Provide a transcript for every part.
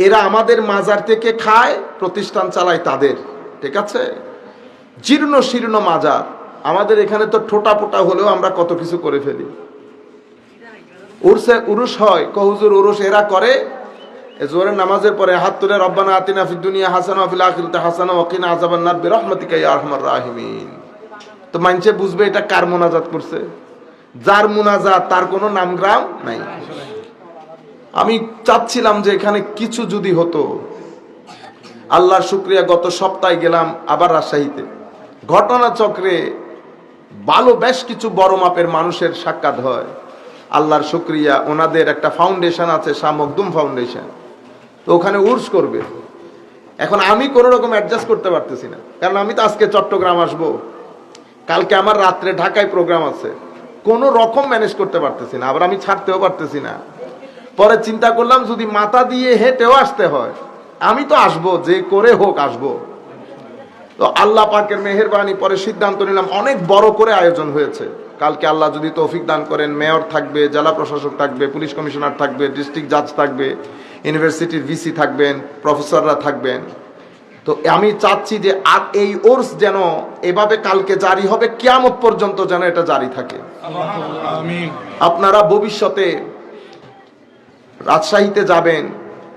এরা আমাদের মাজার থেকে খায়, প্রতিষ্ঠান চালায় তাদের, ঠিক আছে? জীর্ণ শীর্ণ মাজার। আমাদের এখানে তো ঠোঁটা পোটা হলেও আমরা কত কিছু করে ফেলি। উরুস হয়, হুজুর উরুস এরা করে, জোহরের নামাজের পরে হাত তুলে রব্বানা আতিনা ফিদ দুনিয়া হাসানা ওয়া ফিল আখিরাতি হাসানা ওয়া কিনা আযাবান্নার বিরহমাতিকা ইয়া আরহামার রাহিমিন। তো মানুষে বুঝবে এটা কার মুনাজাত করছে। যার মুনাজাত তার কোনো নামগ্রাম নাই। আমি চাচ্ছিলাম যে এখানে কিছু যদি হতো। আল্লাহর শুকরিয়া, গত সপ্তাহে গেলাম আবার রাজশাহীতে, ঘটনাচক্রে ভালো বেশ কিছু বড় মাপের মানুষের সাক্ষাৎ হয়। আল্লাহর শুকরিয়া, ওনাদের একটা ফাউন্ডেশন আছে, শাহ মখদুম ফাউন্ডেশন। তো ওখানে উর্স করবে। এখন আমি কোনো রকম অ্যাডজাস্ট করতে পারতেছি না, কারণ আমি তো আজকে চট্টগ্রাম আসবো, কালকে আমার রাত্রে ঢাকায় প্রোগ্রাম আছে, কোনো রকম ম্যানেজ করতে পারতেছি না, আবার আমি ছাড়তেও পারতেছি না। পরে চিন্তা করলাম যদি মাথা দিয়ে হেঁটেও আসতে হয়, আমি তো আসবো, যে করে হোক আসবো। তো আল্লাহ পাকের মেহেরবানি, পরে সিদ্ধান্ত নিলাম অনেক বড় করে আয়োজন হয়েছে। কালকে আল্লাহ যদি তৌফিক দান করেন, মেয়র থাকবে, জেলা প্রশাসক থাকবে, পুলিশ কমিশনার থাকবে, ডিস্ট্রিক্ট জাজ থাকবে, ইউনিভার্সিটির ভিসি থাকবেন, প্রফেসররা থাকবেন। তো আমি চাচ্ছি যে আর এই ওর্স যেন এভাবে কালকে জারি হবে, কিয়ামত পর্যন্ত যেন এটা জারি থাকে। আপনারা ভবিষ্যতে রাজশাহীতে যাবেন,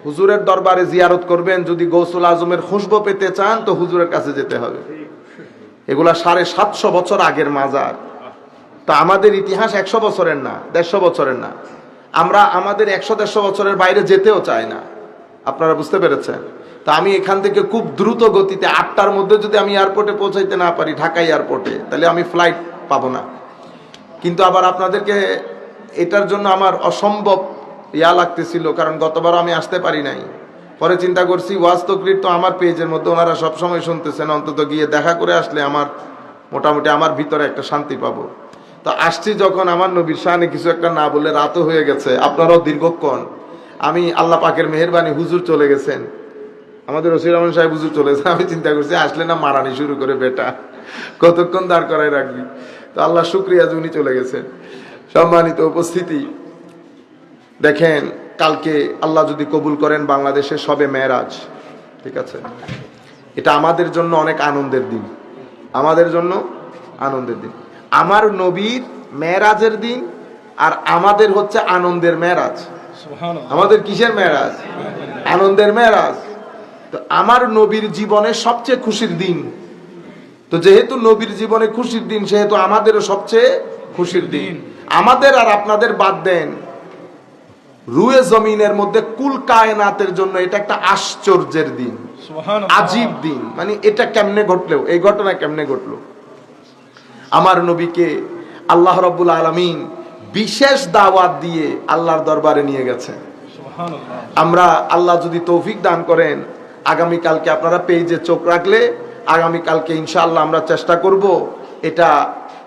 হুজুরের দরবারে জিয়ারত করবেন। যদি গৌসুল আজমের খুশবু পেতে চান তো হুজুরের কাছে যেতে হবে। এগুলা 750 বছর আগের মাজার। তো আমাদের ইতিহাস 100 বছরের না, 150 বছরের না। আমরা আমাদের 100-150 বছরের বাইরে যেতেও চাই না। আপনারা বুঝতে পেরেছেন? তা আমি এখান থেকে খুব দ্রুত গতিতে 8টার মধ্যে যদি আমি এয়ারপোর্টে পৌঁছাইতে না পারি, ঢাকা এয়ারপোর্টে, তাহলে আমি ফ্লাইট পাবো না। কিন্তু আবার আপনাদেরকে এটার জন্য আমার অসম্ভব লাগতেছিল, কারণ গতবার আমি আসতে পারি নাই। পরে চিন্তা করছি ওয়াজ তকরির তো আমার পেজের মধ্যে ওনারা সবসময় শুনতেছেন, অন্তত গিয়ে দেখা করে আসলে আমার মোটামুটি আমার ভিতরে একটা শান্তি পাবো। তো আসছি যখন, আমার নবীর শানে কিছু একটা না বলে রাতও হয়ে গেছে, আপনারাও দীর্ঘক্ষণ। আমি আল্লাহ পাকের মেহেরবানি, হুজুর চলে গেছেন, আমাদের ওসির রহমান সাহেব হুজুর চলে গেছেন। আমি চিন্তা করছি আসলে না মারানি শুরু করে, বেটা কতক্ষণ দাঁড় করাই রাখবি। তো আল্লাহ শুক্রিয়া যে উনি চলে গেছেন। সম্মানিত উপস্থিতি, দেখেন কালকে আল্লাহ যদি কবুল করেন বাংলাদেশে সবে মেরাজ, ঠিক আছে? এটা আমাদের জন্য অনেক আনন্দের দিন, আমাদের জন্য আনন্দের দিন। আমার নবীর মেরাজের দিন, আর আমাদের হচ্ছে আনন্দের মেরাজ। আমাদের কিসের মেরাজ? আনন্দের মেরাজ। তো আমার নবীর জীবনে সবচেয়ে খুশির দিন। তো যেহেতু নবীর জীবনে খুশির দিন, সেহেতু আমাদেরও সবচেয়ে খুশির দিন। আমাদের আর আপনাদের বাদ দেন, রুয়ে জমিনের মধ্যে কুল কায়নাতের জন্য এটা একটা আশ্চর্যের দিন, আজীব দিন। মানে এটা কেমনে ঘটলো, এই ঘটনা কেমনে ঘটলো? আমার নবীকে আল্লাহ রাব্বুল আলামিন বিশেষ দাওয়াত দিয়ে আল্লাহর দরবারে নিয়ে গেছে। আমরা, আল্লাহ যদি তৌফিক দান করেন, আগামীকালকে আপনারা পেজে চোখ রাখলে, আগামীকালকে ইনশাআল্লাহ আমরা চেষ্টা করব, এটা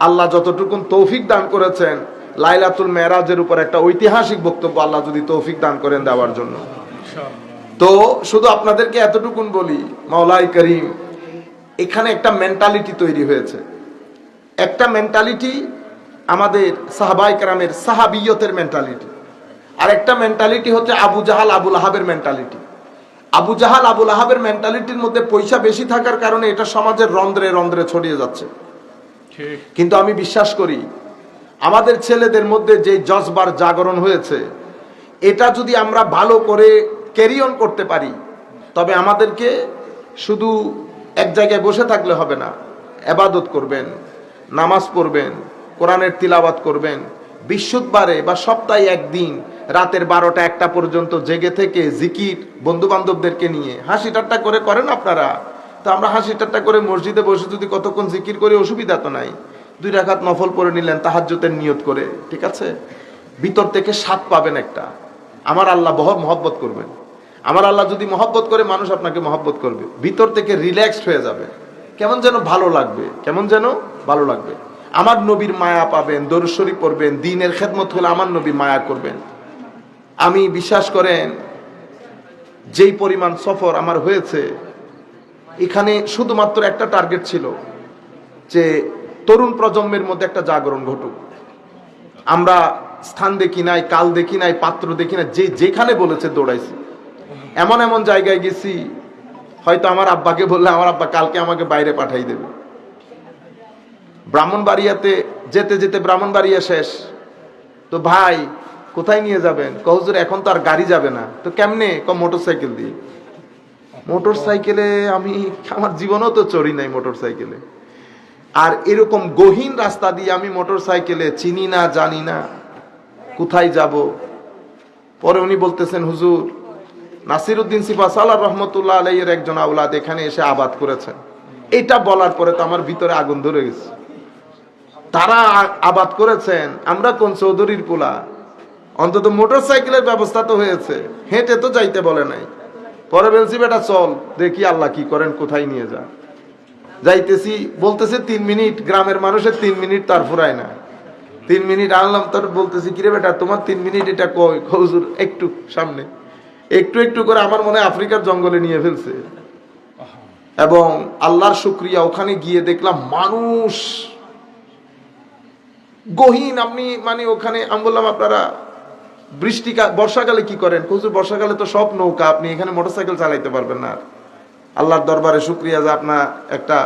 আল্লাহ যতটুকুন তৌফিক দান করেছেন, লাইলাতুল মেরাজের উপর একটা ঐতিহাসিক বক্তব্য আল্লাহ যদি তৌফিক দান করেন দেওয়ার জন্য। তো শুধু আপনাদেরকে এতটুকুন বলি, মাওলাই করিম, এখানে একটা মেন্টালিটি তৈরি হয়েছে। একটা মেন্টালিটি আমাদের সাহাবায়ে কেরামের সাহাবিয়তের মেন্টালিটি, আর একটা মেন্টালিটি হচ্ছে আবু জাহাল আবুল আহাবের মেন্টালিটি। আবু জাহাল আবুল আহাবের মেন্টালিটির মধ্যে পয়সা বেশি থাকার কারণে এটা সমাজের রন্ধ্রে রন্ধ্রে ছড়িয়ে যাচ্ছে। কিন্তু আমি বিশ্বাস করি আমাদের ছেলেদের মধ্যে যে জজবার জাগরণ হয়েছে, এটা যদি আমরা ভালো করে ক্যারি অন করতে পারি, তবে আমাদেরকে শুধু এক জায়গায় বসে থাকলে হবে না। ইবাদত করবেন, নামাজ পড়বেন, কোরআনের তিলাওয়াত করবেন, বৃহস্পতিবারে বা সপ্তাহে একদিন রাতের 12টা-1টা পর্যন্ত জেগে থেকে জিকির, বন্ধু বান্ধবদেরকে নিয়ে হাসি ঠাট্টা করে করেন আপনারা। তো আমরা হাসি ঠাট্টা করে মসজিদে বসে যদি কতক্ষণ জিকির করি, অসুবিধা তো নাই। 2 রাকাত নফল পড়ে নিলেন তাহাজ্জুদের নিয়ত করে, ঠিক আছে? ভিতর থেকে স্বাদ পাবেন একটা, আমার আল্লাহ বহুত মহব্বত করবেন। আমার আল্লাহ যদি মহব্বত করে, মানুষ আপনাকে মহব্বত করবে, ভিতর থেকে রিল্যাক্সড হয়ে যাবে, কেমন যেন ভালো লাগবে, কেমন যেন ভালো লাগবে। আমার নবীর মায়া পাবেন, দরুদ শরীফ পড়বেন, দ্বীনের খেদমত হলে আমার নবী মায়া করবেন। আমি বিশ্বাস করেন, যেই পরিমাণ সফর আমার হয়েছে, এখানে শুধুমাত্র একটা টার্গেট ছিল যে তরুণ প্রজন্মের মধ্যে একটা জাগরণ ঘটুক। আমরা স্থান দেখি নাই, কাল দেখি নাই, পাত্র দেখি নাই, যে যেখানে বলেছে দৌড়াইছি। এমন এমন জায়গায় গেছি, হয়তো আমার আব্বাকে বললে আমার আব্বা কালকে আমাকে বাইরে পাঠাই দেবে। ব্রাহ্মণবাড়িয়াতে যেতে যেতে ব্রাহ্মণবাড়িয়া শেষ, তো ভাই কোথায় নিয়ে যাবেন? হুজুর এখন তো আর গাড়ি যাবে না। তো কেমনে? মোটরসাইকেল দিয়ে। মোটরসাইকেলে আমি আমার জীবনেও তো চড়ি নাই মোটরসাইকেলে। আর এরকম গহীন রাস্তা দিয়ে আমি মোটরসাইকেলে, চিনি না জানি না কোথায় যাব। পরে উনি বলতেছেন, হুজুর নাসিরউদ্দিন সিপাহসালার রহমতুল্লাহ আলাইহির একজন আওলাদ এখানে এসে আবাদ করেছেন। এটা বলার পরে তো আমার ভিতরে আগুন ধরে গেছে। তারা আবাদ করেছেন, আমরা কোন চৌধুরীর পোলা, অন্তত মোটরসাইকেলের ব্যবস্থা তো হয়েছে, হেঁটে তো যাইতে বলে নাই। পরে বলছি, বেটা চল দেখি আল্লাহ কি করেন, কোথায় নিয়ে যা। যাইতেছি, বলতেছে 3 মিনিট। গ্রামের মানুষের 3 মিনিট তার ফুরায় না। 3 মিনিট আনলাম, তোর বলতেছি কিরে বেটা তোমার 3 মিনিট এটা কই? হুজুর একটু সামনে। একটু একটু করে আমার মনে হয় আফ্রিকার জঙ্গলে নিয়ে ফেলছে। এবং আল্লাহর শুকরিয়া, ওখানে গিয়ে দেখলাম মানুষ গহীন। আপনি মানে ওখানে আমি বললাম, আপনারা বর্ষাকালে কি করেন? হুজুর বর্ষাকালে তো সব নৌকা, আপনি এখানে মোটরসাইকেল চালাইতে পারবেন না। আল্লাহর দরবারে শুকরিয়া যে আপনার একটা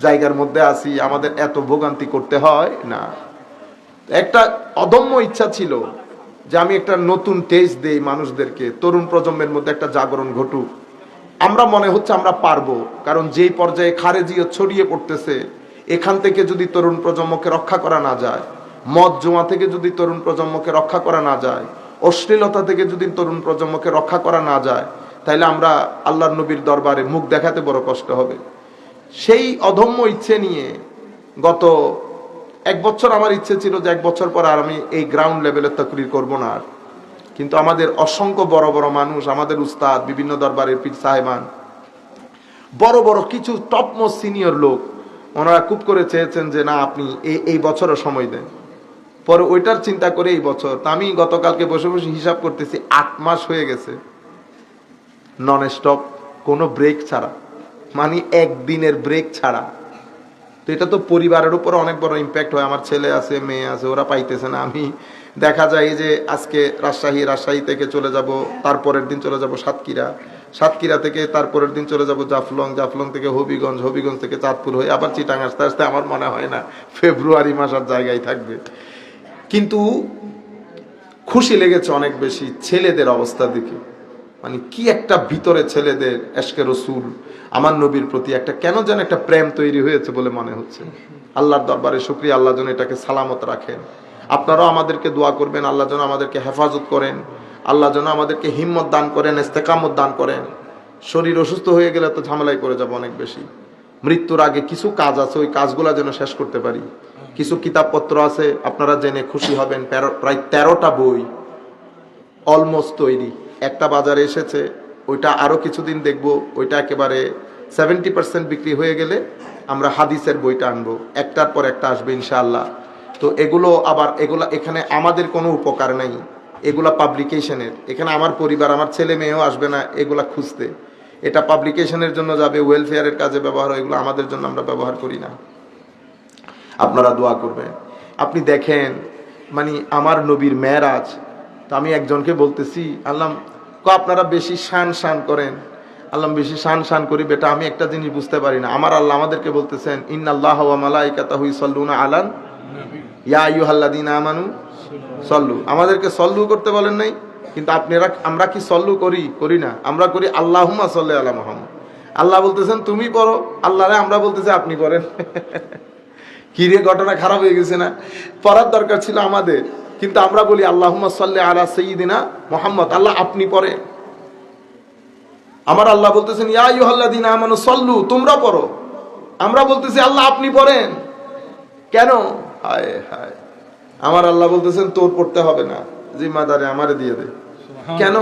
জায়গার মধ্যে আছি, আমাদের এত ভোগান্তি করতে হয় না। একটা অদম্য ইচ্ছা ছিল যে আমি একটা নতুন টেস্ট দেই মানুষদেরকে, তরুণ প্রজন্মের মধ্যে একটা জাগরণ ঘটুক। আমরা মনে হচ্ছে আমরা পারবো, কারণ যেই পর্যায়ে খারেজিয়ত ছড়িয়ে পড়তেছে, এখান থেকে যদি তরুণ প্রজন্মকে রক্ষা করা না যায়, মদ জুয়া থেকে যদি তরুণ প্রজন্মকে রক্ষা করা না যায়, অশ্লীলতা থেকে যদি তরুণ প্রজন্মকে রক্ষা করা না যায়, তাইলে আমরা আল্লাহর নবীর দরবারে মুখ দেখাতে বড় কষ্ট হবে। সেই অদম্য ইচ্ছে নিয়ে গত 1 বছর আমার ইচ্ছে ছিল যে 1 বছর পর আর আমি এই গ্রাউন্ড লেভেলের তাকরীর করব না। কিন্তু আমাদের অসংখ্য বড় বড় মানুষ, আমাদের উস্তাদ, বিভিন্ন দরবারের পীর সাহেবান, বড় বড় কিছু টপ মোস্ট সিনিয়র লোক, ওনারা খুব করে চেয়েছেন যে না আপনি এই বছরও সময় দেন। পরে ওইটার চিন্তা করে এই বছর, তা আমি গতকালকে বসে বসে হিসাব করতেছি 8 মাস হয়ে গেছে নন স্টপ, কোনো ব্রেক ছাড়া, মানে একদিনের ব্রেক ছাড়া। তো এটা তো পরিবারের উপর অনেক বড় ইম্প্যাক্ট হয়। আমার ছেলে আছে, মেয়ে আছে, ওরা পাইতেছে না। আমি দেখা যায় যে আজকে রাজশাহী থেকে চলে যাব, তারপরের দিন চলে যাব সাতক্ষীরা থেকে তারপরের দিন চলে যাব জাফলং থেকে হবিগঞ্জ থেকে চাঁদপুর হয়ে আবার চিটাং আসতে আসতে আমার মনে হয় না ফেব্রুয়ারি মাস আর জায়গায় থাকবে। কিন্তু খুশি লেগেছে অনেক বেশি ছেলেদের অবস্থা দেখে। মানে কি একটা ভিতরে ছেলেদের এশকে রসুল, আমার নবীর প্রতি একটা কেন যেন একটা প্রেম তৈরি হয়েছে বলে মনে হচ্ছে। আল্লাহর দরবারে শুকরিয়া, আল্লাহ যেন এটাকে সালামত রাখেন। আপনারাও আমাদেরকে দোয়া করবেন, আল্লাহ যেন আমাদেরকে হেফাজত করেন, আল্লাহ যেন আমাদেরকে হিম্মত দান করেন, ইস্তেকামত দান করেন। শরীর অসুস্থ হয়ে গেলে তো ঝামেলায় করে যাব অনেক বেশি। মৃত্যুর আগে কিছু কাজ আছে, ওই কাজগুলো যেন শেষ করতে পারি। কিছু কিতাবপত্র আছে, আপনারা জেনে খুশি হবেন, প্রায় 13টা বই অলমোস্ট তৈরি। একটা বাজারে এসেছে, ওইটা আরো কিছুদিন দেখবো, ওইটা একেবারে 70% বিক্রি হয়ে গেলে আমরা হাদিসের বইটা আনবো, একটার পর একটা আসবে ইনশাআল্লাহ। তো এগুলো এখানে আমাদের কোনো উপকার নাই, এগুলা পাবলিকেশনের। এখানে আমার পরিবার, আমার ছেলে মেয়েও আসবে না এগুলা খুঁজতে। এটা পাবলিকেশনের জন্য যাবে, ওয়েলফেয়ারের কাজে ব্যবহার হয়, এগুলো আমাদের জন্য আমরা ব্যবহার করি না। আপনারা দোয়া করবেন। আপনি দেখেন মানে আমার নবীর মেরাজ, তো আমি একজনকে বলতেছি, আল্লাহ আপনারা বেশি শান করেন। আল্লাহ বেশি শান করি বেটা, আমি একটা জিনিস বুঝতে পারি না। আমার আল্লাহ আমাদেরকে বলতেছেন, ইন্নাল্লাহা ওয়া মালাইকাতাহু ইউসাল্লুনা আলান ইয়া আইয়ুহাল্লাযীনা আমানু সল্লু। আমাদেরকে সল্লু করতে বলেন নাই, কিন্তু আমরা কি সল্লু করি না? আমরা করি আল্লাহুম্মা সাল্লি আলা মুহাম্মদ। আল্লাহ বলতেছেন তুমি পড়ো, আল্লাহরে আমরা বলতেছি আপনি পড়েন। কি রে, ঘটনা খারাপ হয়ে গেছে না? পড়ার দরকার ছিল আমাদের, কিন্তু আমরা বলি আল্লাহুম্মা সাল্লি আলা সাইয়্যিদিনা মুহাম্মদ, আল্লাহ আপনি পড়েন। আমার আল্লাহ বলতেছেন ইয়া আইয়ুহাল্লাযীনা আমানু সল্লু, তোমরা পড়ো। আমরা বলতেছি আল্লাহ আপনি পড়েন। কেন? হায় হায়, আমার আল্লাহ বলতেছেন তোর পড়তে হবে না, জিম্মাদারি আমারে দিয়ে দে। কেন?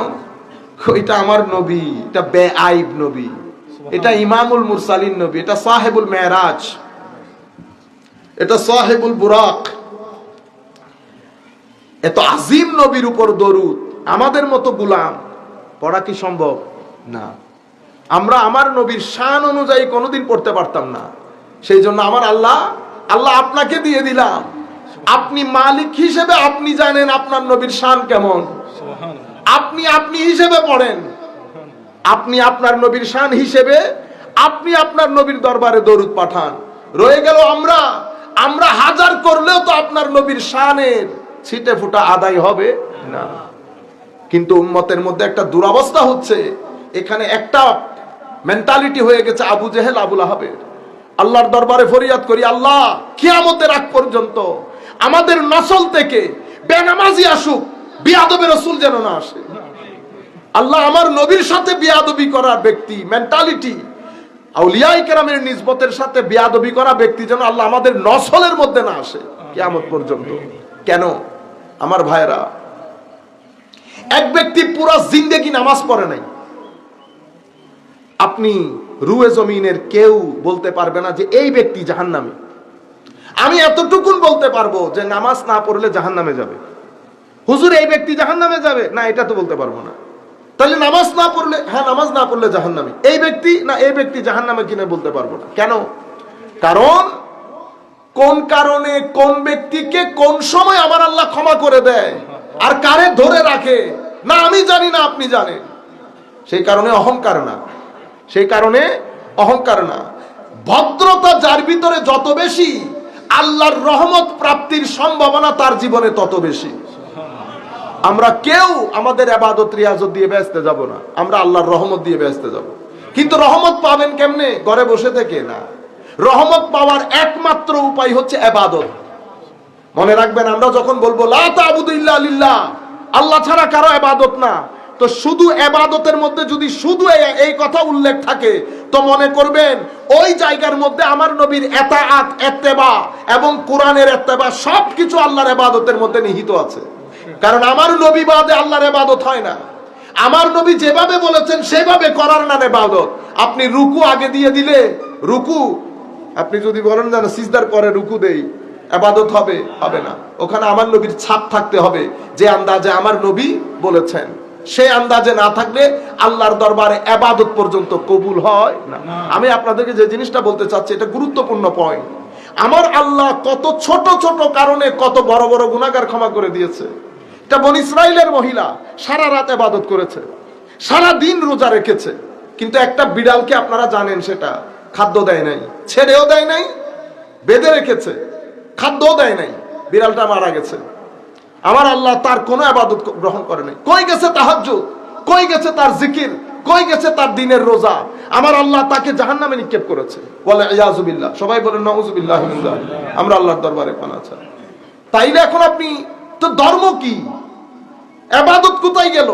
এটা আমার নবী, এটা বেআইব নবী, এটা ইমামুল মুরসালিন নবী, এটা সাহেবুল মেরাজ, এটা সাহেবুল বুরাক। এত আজিম নবীর উপর দরুদ আমাদের মতো গোলাম পড়া কি সম্ভব? না। আমরা আমার নবীর শান অনুযায়ী কোনোদিন পড়তে পারতাম না। সেই জন্য আমার আল্লাহ আপনাকে দিয়ে দিলাম, আপনি মালিক হিসেবে আপনি জানেন আপনার নবীর শান কেমন, আপনি হিসেবে পড়েন। আপনি আপনার নবীর শান হিসেবে আপনি আপনার নবীর দরবারে দরুদ পাঠান। রয়ে গেল আমরা হাজার করলেও তো আপনার নবীর শানের ছিটে ফুটা আদায় হবে না। কিন্তু উম্মতের মধ্যে একটা দুরবস্থা হচ্ছে, এখানে একটা মেন্টালিটি হয়ে গেছে আবু জেহেল আবু লাহাবের। আল্লাহর দরবারে ফরিয়াদ করি, আল্লাহ কিয়ামতের আগ পর্যন্ত আমাদের নসল থেকে বেনামাজি আসুক, বিয়াদবে রাসূল যেন না আসে। আল্লাহ আমার নবীর সাথে বিয়াদবি করার ব্যক্তি মেন্টালিটি, আউলিয়ায়ে কেরামের নিসবতের সাথে বিয়াদবি করা ব্যক্তি যেন আল্লাহ আমাদের নসলের মধ্যে না আসে কিয়ামত পর্যন্ত। কেন আমার ভাইরা, এক ব্যক্তি পুরো জিন্দেগি নামাজ পড়ে নাই, আপনি রুয়ে জমিনের কেউ বলতে পারবে না যে এই ব্যক্তি জাহান্নামী। আমি এতটুকুন বলতে পারবো যে নামাজ না পড়লে জাহান্নামে যাবে। হুজুর এই ব্যক্তি জাহান্নামে যাবে না, এটা তো বলতে পারবো না। তাহলে নামাজ না পড়লে, হ্যাঁ নামাজ না পড়লে জাহান্নামী। এই ব্যক্তি না, এই ব্যক্তি জাহান্নামে কিনা বলতে পারবো না। কেন? কারণ কোন কারণে কোন ব্যক্তিকে কোন সময় আমার আল্লাহ ক্ষমা করে দেয় আর কারে ধরে রাখে না আমি জানি না, আপনি জানেন। সেই কারণে অহংকার না, সেই কারণে অহংকার না। ভদ্রতা যার ভিতরে যত বেশি, আল্লাহর রহমত প্রাপ্তির সম্ভাবনা তার জীবনে তত বেশি। আমরা কেউ আমাদের ইবাদত রিয়াজত দিয়ে ব্যস্ত যাব না, আমরা আল্লাহর রহমত দিয়ে ব্যস্ত যাব। কিন্তু রহমত পাবেন কেমনে? ঘরে বসে থেকে না। রহমত পাওয়ার একমাত্র উপায় হচ্ছে ইবাদত। মনে রাখবেন, আমরা যখন বলবো লা তা'বুদু ইল্লা লিল্লাহ, আল্লাহ ছাড়া কারো ইবাদত না, তো শুধু ইবাদতের মধ্যে যদি শুধু এই কথা উল্লেখ থাকে তো মনে করবেন ওই জায়গার মধ্যে আমার নবীর ইতাআত, ইত্তেবা এবং কোরআনের ইত্তেবা সবকিছু আল্লাহর ইবাদতের মধ্যে নিহিত আছে। কারণ আমার নবী বাদে আল্লাহর ইবাদত হয় না। আমার নবী যেভাবে বলেছেন সেভাবে করার নামে ইবাদত। আপনি রুকু আগে দিয়ে দিলে, রুকু আপনি যদি বলেন না সিজদার পরে রুকু দেই, ইবাদত হবে? হবে না। ওখানে আমার নবীর ছাপ থাকতে হবে, যে আন্দাজে আমার নবী বলেছেন। সেই আন্দাজে না থাকলে আল্লাহর দরবারে ইবাদত পর্যন্ত কবুল হয় না। আমি আপনাদেরকে যে জিনিসটা বলতে চাচ্ছি, এটা গুরুত্বপূর্ণ পয়েন্ট। আমার আল্লাহ কত ছোট ছোট কারণে কত বড় বড় গুনাহগার ক্ষমা করে দিয়েছে। এটা বনি ইসরাইলের মহিলা সারা রাত ইবাদত করেছে, সারা দিন রোজা রেখেছে, কিন্তু একটা বিড়ালকে আপনারা জানেন সেটা খাদ্য দেয় নাই, ছেড়েও দেয় নাই, বেঁধে রেখেছে, খাদ্যও দেয় নাই, বিড়ালটা মারা গেছে। আমার আল্লাহ তার কোনো ইবাদত গ্রহণ করে নাই। কই গেছে তাহাজ্জুদ? কই গেছে তার জিকির? কই গেছে তার দিনের রোজা? আমার আল্লাহ তাকে জাহান্নামে নিক্ষেপ করেছে। বলে ইয়াজু বিল্লাহ, সবাই বলেন নাউযু বিল্লাহি মিন যালিক। আমরা আল্লাহর দরবারে পানা চাই। তাইলে এখন আপনি তো ধর্ম কি, ইবাদত কোথায় গেল,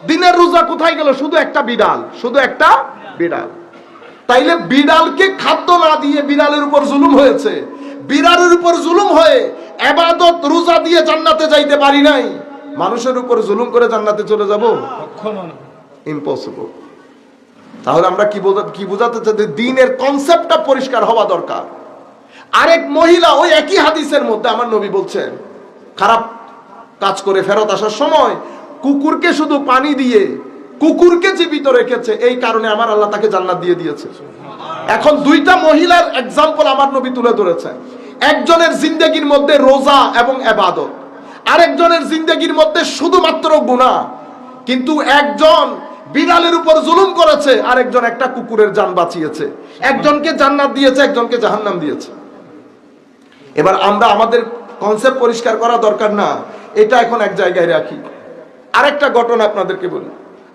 দিনের রোজা কোথায় গেল? শুধু একটা বিড়াল, শুধু একটা বিড়াল। তাইলে বিড়ালকে খাদ্য না দিয়ে বিড়ালের উপর জুলুম হয়েছে। বিড়ালের উপর জুলুম হয়ে ইবাদত রোজা দিয়ে জান্নাতে যাইতে পারি নাই, মানুষের উপর জুলুম করে জান্নাতে চলে যাব? ইম্পসিবল। তাহলে আমরা কি বোঝাতে চাই? দ্বীনের কনসেপ্টটা পরিষ্কার হওয়া দরকার। আরেক মহিলা ওই একই হাদিসের মধ্যে আমার নবী বলছেন, খারাপ কাজ করে ফেরত আসার সময় কুকুরকে শুধু পানি দিয়ে কুকুরকে জীবিত রেখেছে, এই কারণে আমার আল্লাহ তাকে জান্নাত দিয়ে দিয়েছে। এখন দুইটা মহিলার এক্সাম্পল আমার নবী তুলে ধরেছেন। একজনের জিন্দেগির মধ্যে রোজা এবং ইবাদত, আরেকজনের জিন্দেগির মধ্যে শুধুমাত্র গুনাহ। কিন্তু একজন বিড়ালের উপর জুলুম করেছে, আরেকজন একটা কুকুরের জান বাঁচিয়েছে। একজনকে জান্নাত দিয়েছে, একজনকে জাহান্নাম দিয়েছে। এবার আমরা আমাদের কনসেপ্ট পরিষ্কার করা দরকার না, এটা এখন এক জায়গায় রাখি। আরেকটা ঘটনা আপনাদেরকে বলি।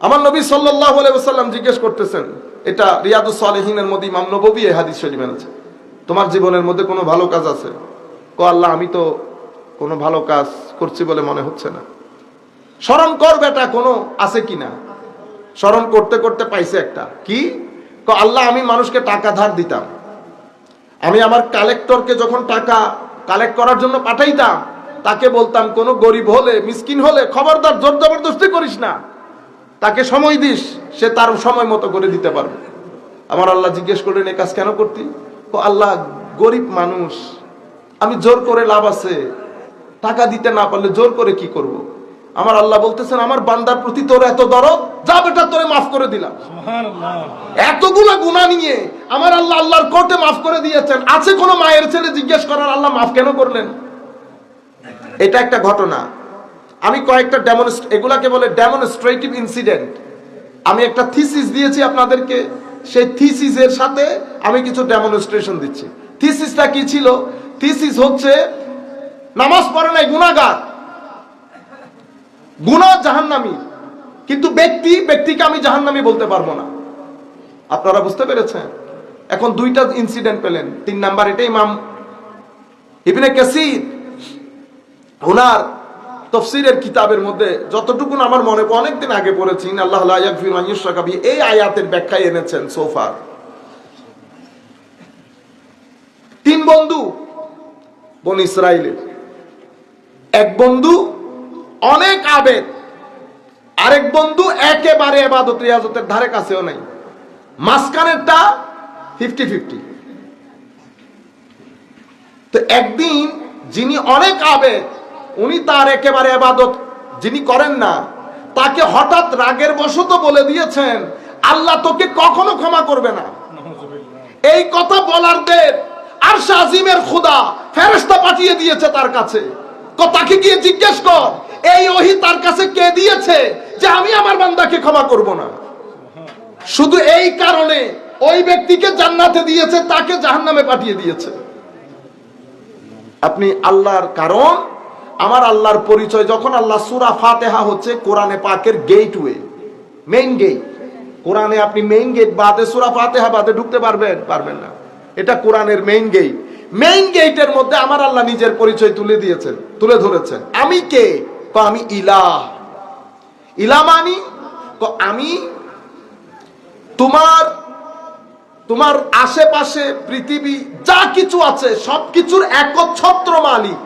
আমার নবী সাল্লাল্লাহু আলাইহি ওয়াসাল্লাম জিজ্ঞেস করতেছেন, এটা রিয়াদুস সালেহিনের মধ্যে ইমাম নববী এই হাদিস শরীফ এনেছে, তোমার জীবনের মধ্যে কোনো ভালো কাজ আছে? কো আল্লাহ আমি তো কোনো ভালো কাজ করছি বলে মনে হচ্ছে না। স্মরণ কর বেটা, কোনো আছে কিনা? স্মরণ করতে করতে পাইছে একটা, কি? কো আল্লাহ আমি মানুষকে টাকা ধার দিতাম, আমি আমার কালেক্টরকে যখন টাকা কালেক্ট করার জন্য পাঠাইতাম, তাকে বলতাম কোনো গরিব হলে মিসকিন হলে খবরদার জোর জবরদস্তি করিস না, তাকে সময় দিস, সে তার সময় মতো করে দিতে পারবে। আমার আল্লাহ জিজ্ঞেস করলেন এই কাজ কেন করতি? ও আল্লাহ গরিব মানুষ, আমি জোর করে লাভ আছে, টাকা দিতে না পারলে জোর করে কি করব? আমার আল্লাহ বলতেছেন আমার বান্দার প্রতি তোর এত দরদ, যা বেটা তোরে মাফ করে দিলাম। এতগুলা গুনাহ নিয়ে আমার আল্লাহ আল্লাহর কোর্টে মাফ করে দিয়েছেন। আছে কোনো মায়ের ছেলে জিজ্ঞেস করার আল্লাহ মাফ কেন করলেন? এটা একটা ঘটনা। আমি কয়েকটা এগুলাকে বলে ডেমনস্ট্রেটিভ ইনসিডেন্ট, আমি একটা থিসিস দিয়েছি আপনাদেরকে, সেই থিসিসের সাথে আমি কিছু ডেমনস্ট্রেশন দিচ্ছি। থিসিসটা কি ছিল? থিসিস হচ্ছে নামাজ পড়ে নাই গুনাহগার, গুনাহ জাহান্নামী, কিন্তু ব্যক্তিকে আমি জাহান্নামী বলতে পারবো না। আপনারা বুঝতে পেরেছেন? এখন দুইটা ইনসিডেন্ট পেলেন। 3 নাম্বার, এটা ইমাম ইবনে কাসির ওনার তাফসীরের কিতাবের মধ্যে যতটুকু আমার মনে পড়ে, অনেকদিন আগে পড়েছি, আল্লাহ লা ইয়াগফিরু আন ইউশরাকা বিহি, এই আয়াতের ব্যাখ্যা এনেছেন সোফা। 3 বন্ধু বনি ইসরাইলের, এক বন্ধু অনেক আবেদ, আরেক বন্ধু একেবারে ইবাদত রিয়াজতের ধারে কাছেও নাই, মাঝখানেরটা 50-50। তো একদিন যিনি অনেক আবেদ, উনি তার একেবারে ইবাদত যিনি করেন না, তাকে হঠাৎ রাগের বশত বলে দিয়েছেন, আল্লাহ তোকে কখনো ক্ষমা করবে না। এই কথা বলার দের আরশ আজিমের খোদা ফেরেশতা পাঠিয়ে দিয়েছে তার কাছে। তাকে গিয়ে জিজ্ঞেস কর, এই ওহী তার কাছে কে দিয়েছে যে আমি আমার বান্দাকে ক্ষমা করব না? শুধু এই কারণে ওই ব্যক্তিকে জান্নাতে দিয়েছে, তাকে জাহান্নামে পাঠিয়ে দিয়েছে। আপনি আল্লাহর, কারণ আমার আল্লাহর পরিচয় যখন আল্লাহ সূরা ফাতিহা হচ্ছে কোরআনে পাকের গেটওয়ে, মেইন গেট। কোরআনে আপনি মেইন গেট বাদে সূরা ফাতিহা বাদে ঢুকতে পারবেন না। এটা কোরআনের মেইন গেট। মেইন গেটের মধ্যে আমার আল্লাহ নিজের পরিচয় তুলে ধরেছেন। আমি কে? আমি ইলাহ। ইলাহ মানি আমি তোমার আশেপাশে পৃথিবী যা কিছু আছে সবকিছুর একচ্ছত্র মালিক।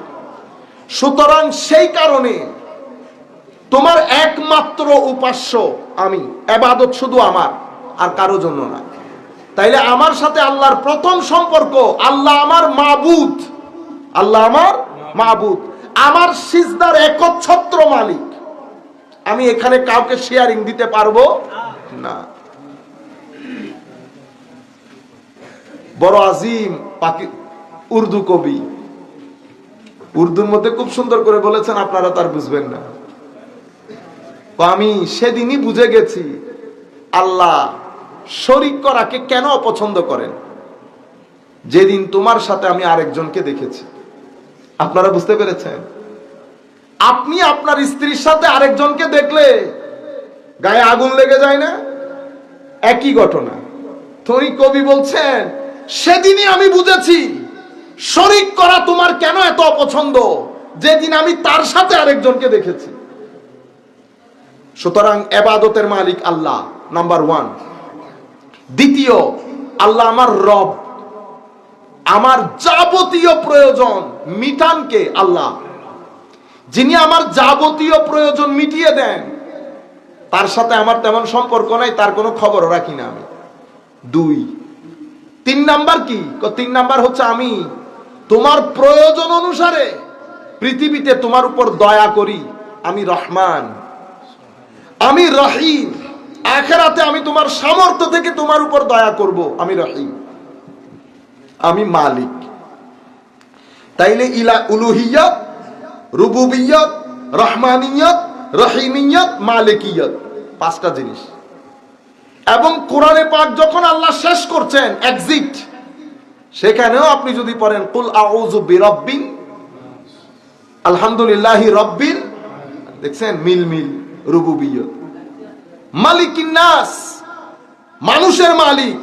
সুতরাং সেই কারণে তোমার একমাত্র উপাস্য আমি, ইবাদত শুধু আমার আর কারো জন্য না। তাইলে আমার সাথে আল্লাহর প্রথম সম্পর্ক, আল্লাহ আমার মাবুদ, আল্লাহ আমার মাবুদ, আমার সিজদার একচ্ছত্র মালিক। আমি এখানে কাউকে শেয়ারিং দিতে পারবো না। বড় আজিম উর্দু কবি, উর্দুর মধ্যে খুব সুন্দর করে বলেছেন, আপনারা তার বুঝবেন না। আমি সেদিনই বুঝে গেছি আল্লাহ শরীক করাকে কেন অপছন্দ করেন, যেদিন তোমার সাথে আমি আরেকজনকে দেখেছি। আপনারা বুঝতে পেরেছেন? আপনি আপনার স্ত্রীর সাথে আরেকজনকে দেখলে গায়ে আগুন লেগে যায় না? একই ঘটনা। তো ওই কবি বলছেন, সেদিনই আমি বুঝেছি শরীক করা তোমার কেন এত অপছন্দ, যেদিন আমি তার সাথে আরেকজনকে দেখেছি। সুতরাং ইবাদতের মালিক আল্লাহ, নাম্বার 1। দ্বিতীয়, আল্লাহ আমার রব, আমার যাবতীয় প্রয়োজন মিটান কে? আল্লাহ। যিনি আমার যাবতীয় প্রয়োজন মিটিয়ে দেন, তার সাথে আমার তেমন সম্পর্ক নাই, তার কোনো খবর রাখি না আমি। 2। 3 নাম্বার কি? 3 নাম্বার হচ্ছে আমি তোমার প্রয়োজন অনুসারে পৃথিবীতে তোমার উপর দয়া করি। আমি রহমান, আমি রহিম। আখিরাতে আমি তোমার সামর্থ্য থেকে তোমার উপর দয়া করব। আমি রহিম, আমি মালিক। তাইলে উলুহিয়ত, রুবুবিয়ত, রহমানিয়ত, রহিমিয়ত, মালিকিয়ত, 5টা জিনিস। এবং কোরআনে পাক যখন আল্লাহ শেষ করছেন এক্সিট, সেখানেও আপনি যদি পড়েন কুল আউযু বিরাব্বিন, আলহামদুলিল্লাহি রাব্বিল, দেখছেন মিল রুবুবিয়ত। মালিকিন নাস, মানুষের মালিক।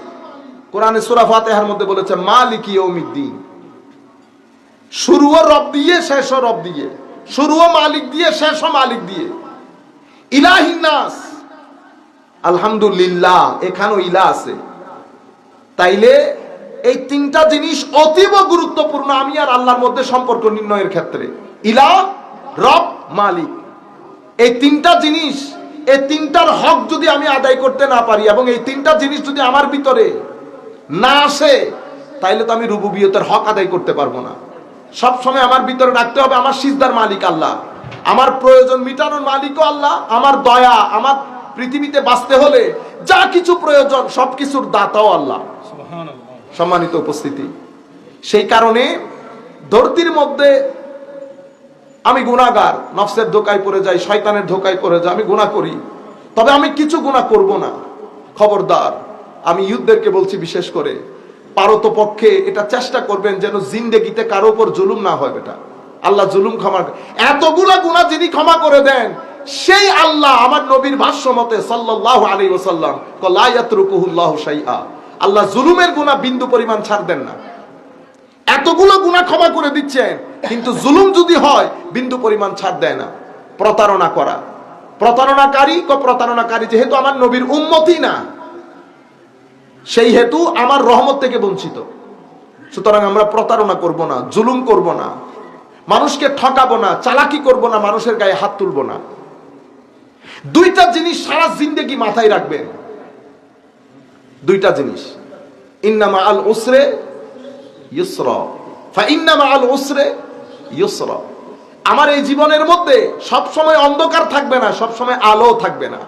কোরআনে সূরা ফাতিহার মধ্যে বলেছে মালিক ইয়াউমিদ্দিন। শুরুও রব দিয়ে, শেষও রব দিয়ে, শুরুও মালিক দিয়ে, শেষও মালিক দিয়ে। ইলাহিন নাস, আলহামদুলিল্লাহ, এখানেও ইলা আছে। তাইলে এই 3টা জিনিস অতীব গুরুত্বপূর্ণ আমি আর আল্লাহর মধ্যে সম্পর্ক নির্ণয়ের ক্ষেত্রে। ইলাহ, রব, মালিক, এই 3টা জিনিস, এই 3টার হক যদি আমি আদায় করতে না পারি এবং এই 3টা জিনিস যদি আমার ভিতরে না আসে, তাইলে তো আমি রুবুবিয়তের হক আদায় করতে পারবো না। সব সময় আমার ভিতরে রাখতে হবে আমার সিজদার মালিক আল্লাহ, আমার প্রয়োজন মিটানোর মালিকও আল্লাহ, আমার দয়া, আমার পৃথিবীতে বাঁচতে হলে যা কিছু প্রয়োজন সবকিছুর দাতাও আল্লাহ। সম্মানিত উপস্থিতি, সেই কারণে ধরতির মধ্যে আমি গুনাহগার, নফসের ধোকায় পড়ে যাই, শয়তানের ধোকায় পড়ে যাই, আমি গুনাহ করি। তবে আমি কিছু গুনাহ করব না। খবরদার, আমি ইউথদেরকে বলছি, বিশেষ করে পারতপক্ষে এটা চেষ্টা করবেন যেন জিন্দেগিতে কারো উপর জুলুম না হয়। বেটা, আল্লাহ জুলুম ক্ষমা, এতগুলা গুনাহ যিনি ক্ষমা করে দেন সেই আল্লাহ, আমার নবীর ভাষ্য মতে সাল্লাল্লাহু আলাইহি ওয়াসাল্লাম, লা ইয়াতরুকুহুল্লাহু শাইআ, আল্লাহ জুলুমের গুনাহ বিন্দু পরিমাণ ছাড় দেন না। এতগুলো গুনাহ ক্ষমা করে দিচ্ছেন, কিন্তু জুলুম যদি হয় বিন্দু পরিমাণ ছাড় দেয় না। প্রতারণা করা, প্রতারণাকারী যেহেতু আমার নবীর উম্মতই না, সেই হেতু আমার রহমত থেকে বঞ্চিত। সুতরাং আমরা প্রতারণা করব না, জুলুম করব না, মানুষকে ঠকাবো না, চালাকি করব না, মানুষের গায়ে হাত তুলব না। দুইটা জিনিস সারা জিন্দেগি মাথায় রাখবেন, দুইটা জিনিস। ইন্নামা আল উসরে ইউসরা, ফাইন্নামা আল উসরে ইউসরা। আমার এই জীবনের মধ্যে সবসময় অন্ধকার থাকবে না, সবসময় আলো থাকবে না।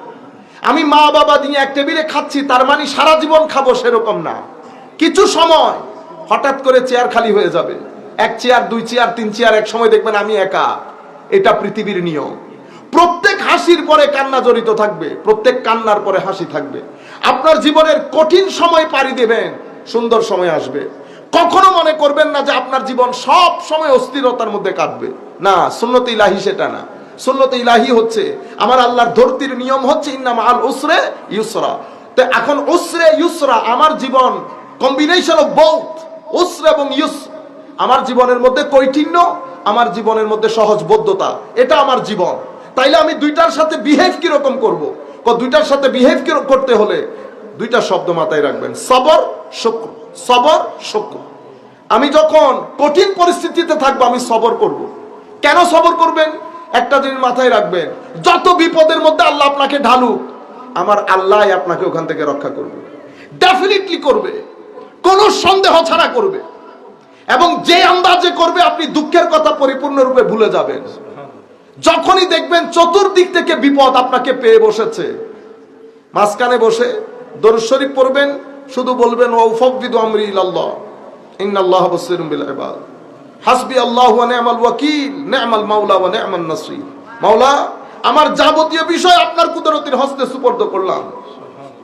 আমি মা বাবা দিয়ে এক টেবিলে খাচ্ছি তার মানে সারা জীবন খাবো সেরকম না। কিছু সময় হঠাৎ করে চেয়ার খালি হয়ে যাবে, এক চেয়ার, দুই চেয়ার, তিন চেয়ার, এক সময় দেখবেন আমি একা। এটা পৃথিবীর নিয়ম। প্রত্যেক হাসির পরে কান্না জড়িত থাকবে, প্রত্যেক কান্নার পরে হাসি থাকবে। আপনার জীবনের কঠিন সময় পাড়ি দেবেন, সুন্দর সময় আসবে। কখনো মনে করবেন না যে আপনার জীবন সব সময় অস্থিরতার মধ্যে কাটবে। না, সুন্নতে ইলাহি সেটা না। সুন্নতে ইলাহি হচ্ছে, আমার আল্লাহর ধরতির নিয়ম হচ্ছে ইন্নামা আল উসরে ইউসরা। তো এখন উসরে ইউসরা আমার জীবন, কম্বিনেশন অফ বোথ, উসর এবং ইউসর। আমার জীবনের মধ্যে কৈঠিন্য, আমার জীবনের মধ্যে সহজবোধ্যতা, এটা আমার জীবন। তাইলে আমি দুইটার সাথে বিহেভ কিরকম করব? দুইটার সাথে বিহেভ করতে হলে দুইটা শব্দ মাথায় রাখবেন, সবর শুকর। সবর শুকর। আমি যখন কঠিন পরিস্থিতিতে থাকবো আমি সবর করব। কেন সবর করবেন? একটা জিনিস মাথায় রাখবেন, যত বিপদের মধ্যে আল্লাহ আপনাকে ঢালুক, আমার আল্লাহ আপনাকে ওখান থেকে রক্ষা করবে, ডেফিনেটলি করবে, কোনো সন্দেহ ছাড়া করবে। এবং যে আন্দাজে করবে আপনি দুঃখের কথা পরিপূর্ণরূপে ভুলে যাবেন। যখনই দেখবেন চতুর্দিক থেকে বিপদ আপনাকে পেয়ে বসেছে, মাঝখানে বসে দরুদ শরীফ পড়বেন, শুধু বলবেন ওয়াফাউযিদু আমরি ইলাল্লাহ ইন্নাল্লাহা বাসীরুম বিল ইবাদ, হাসবি আল্লাহু ওয়া নি'মাল ওয়াকিল, নি'মাল মাওলা ওয়া নি'মান নাসীর। মাওলা, আমার যাবতীয় বিষয় আপনার কুদরতের হস্তে সুপর্দ করলাম।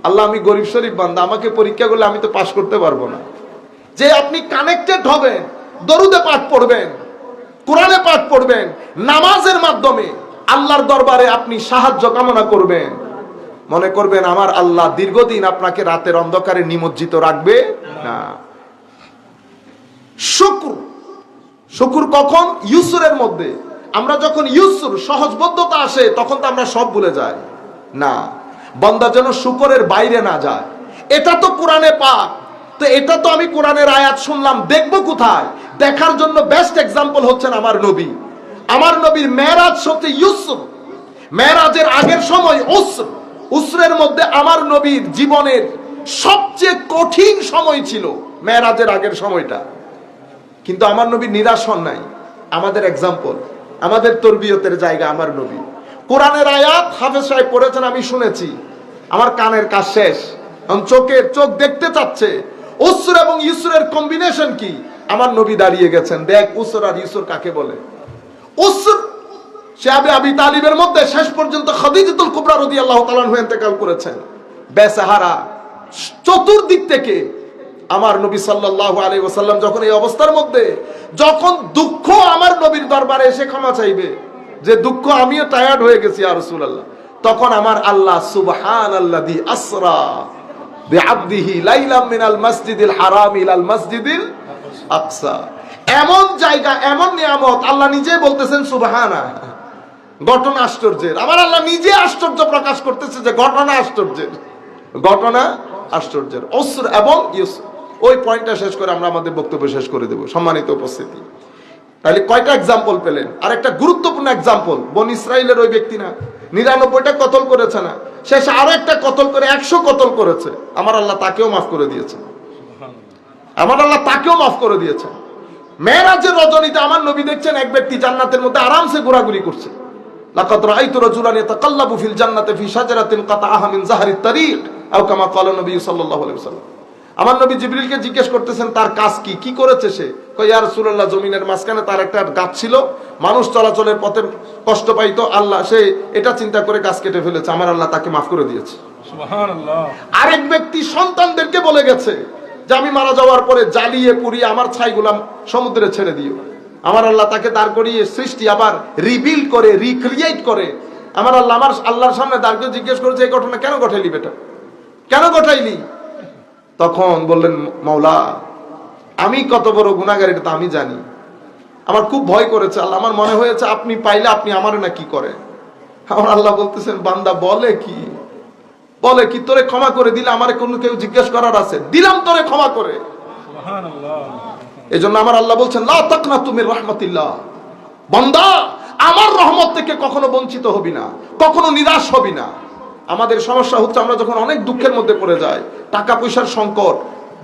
আল্লাহ, আমি গরিব শরীফ বান্দা, আমাকে পরীক্ষা করলে আমি তো পাশ করতে পারবো না। যে আপনি কানেক্টেড হবেন, দরুদে পাঠ পড়বেন, কোরআনে পাঠ পড়বেন, নামাজের মাধ্যমে আল্লাহর দরবারে আপনি সাহায্য কামনা করবেন, মনে করবেন আমার আল্লাহ দীর্ঘদিন আপনাকে রাতের অন্ধকারে নিমজ্জিত রাখবে না। শুকর, শুকর কখন? ইউসুরের মধ্যে। আমরা যখন ইউসুর, সহজবোধ্যতা আসে, তখন তো আমরা সব ভুলে যাই। না, বান্দা যেন শুকরের বাইরে না যায়। এটা তো কোরআনে পাক, তো এটা তো আমি কোরআনের আয়াত শুনলাম, দেখবো কোথায়? দেখার জন্য বেস্ট এক্সাম্পল হচ্ছেন আমার নবী। আমার নবীর মেরাজ সত্যি ইউসুর, মেরাজের আগের সময় উসর, উসরের মধ্যে আমার নবীর জীবনের সবচেয়ে কঠিন সময় ছিল মেরাজের আগের সময়টা। কিন্তু আমার নবী নিরাশ হন নাই। আমাদের এক্সাম্পল, আমাদের তরবিয়তের জায়গা আমার নবী। কোরআনের আয়াত হাফেজ সাহেব পড়েছেন, আমি শুনেছি, আমার কানের কাজ শেষ, চোখ দেখতে চাচ্ছে উসর এবং ইউসরের কম্বিনেশন কি। আমার নবী দাঁড়িয়ে গেছেন, দেখ উসর আর ইউসর কাকে বলে। উসর শাবে আবি তালিবের মধ্যে শেষ পর্যন্ত খাদিজাতুল কুবরা রাদিয়াল্লাহু তাআলা আনহা ইন্তেকাল করেছেন, বেসাহারা। চতুর্দিক থেকে আমার নবী সাল্লাল্লাহু আলাইহি ওয়াসাল্লাম যখন এই অবস্থার মধ্যে, যখন দুঃখ আমার নবীর দরবারে এসে ক্ষমা চাইবে, যে দুঃখ আমিও টায়ার্ড হয়ে গেছি ইয়া রাসূলুল্লাহ, তখন আমার আল্লাহ সুবহানাল্লাযী আসরা বিআবদিহি লাইলাম মিনাল মাসজিদিল হারাম ইলাল মাসজিদিল আকসা। এমন জায়গা, এমন নিয়ামত, আল্লাহ নিজে বলতেছেন সুবহানা। ঘটনা আশ্চর্যের, আমার আল্লাহ নিজে আশ্চর্য প্রকাশ করতেছে যে ঘটনা আশ্চর্যের, ঘটনা আশ্চর্যের। উসর এবং ইউসর, ওই পয়েন্টটা শেষ করে আমরা আমাদের বক্তব্য শেষ করে দেব। সম্মানিত উপস্থিতি, তাহলে কয়টা এক্সাম্পল পেলেন? আর একটা গুরুত্বপূর্ণ এক্সাম্পল, বনি ইসরাইলের ওই ব্যক্তি না, 99টা কতল করেছে না, শেষে আরো একটা কতল করে 100 কতল করেছে। আমার আল্লাহ তাকেও মাফ করে দিয়েছে, আমার আল্লাহ তাকেও মাফ করে দিয়েছে। মেরাজের রজনীতে আমার নবী দেখছেন এক ব্যক্তি জান্নাতের মধ্যে আরামসে ঘোরাঘুরি করছে। লাকাদ রাআইতু রাজুলান ইয়াতাকাল্লাবু ফিল জান্নাতি ফি শাজারাতিন কাতাআহা মিন যাহরিত তারিক আও কামা ক্বালা নবী সাল্লাল্লাহু আলাইহি ওয়াসাল্লাম। আমার নবী জিবরিলকে জিজ্ঞেস করতেছেন তার কাজ কি, কি করেছে সে? কই ইয়া রাসূলুল্লাহ, জমিনের মাঝখানে তার একটা গাছ ছিল, মানুষ চলাচলের পথে কষ্ট পাইতো, আল্লাহ সে এটা চিন্তা করে গাছ কেটে ফেলেছে, আমার আল্লাহ তাকে মাফ করে দিয়েছে। সুবহানাল্লাহ। আরেক ব্যক্তি সন্তানদেরকে বলে গেছে যে আমি মারা যাওয়ার পরে জ্বালিয়ে পুড়িয়ে আমার ছাইগুলা সমুদ্রে ছেড়ে দিও, আমার আল্লাহ তাকে দাঁড় করিয়ে সৃষ্টি আবার রিবিল্ড করে, রিক্রিয়েট করে, আমার আল্লাহ আমার আল্লাহর সামনে দাঁড় করে জিজ্ঞেস করেছে এই ঘটনা কেন ঘটাইলি বেটা, কেন ঘটাইলি? তখন বললেন মাওলা, আমি কত বড় গুনাহগার এটা তো আমি জানি, আমার খুব ভয় করেছে আল্লাহ, আমার মনে হয়েছে আপনি পাইলে আপনি আমার না কি করে। আমার আল্লাহ বলতেছেন বান্দা বলে কি, বলে কি তোরে ক্ষমা করে দিলে আমারে কোনো কেউ জিজ্ঞেস করার আছে, দিলাম তোরে ক্ষমা করে। সুবহানাল্লাহ। এজন্য আমার আল্লাহ বলছেন লা তাকনাতু মির রাহমাতিল্লাহ, বান্দা আমার রহমত থেকে কখনো বঞ্চিত হবি না, কখনো নিরাশ হবি না। আমাদের সমস্যা হচ্ছে আমরা যখন অনেক দুঃখের মধ্যে পড়ে যাই, টাকা পয়সার সংকট,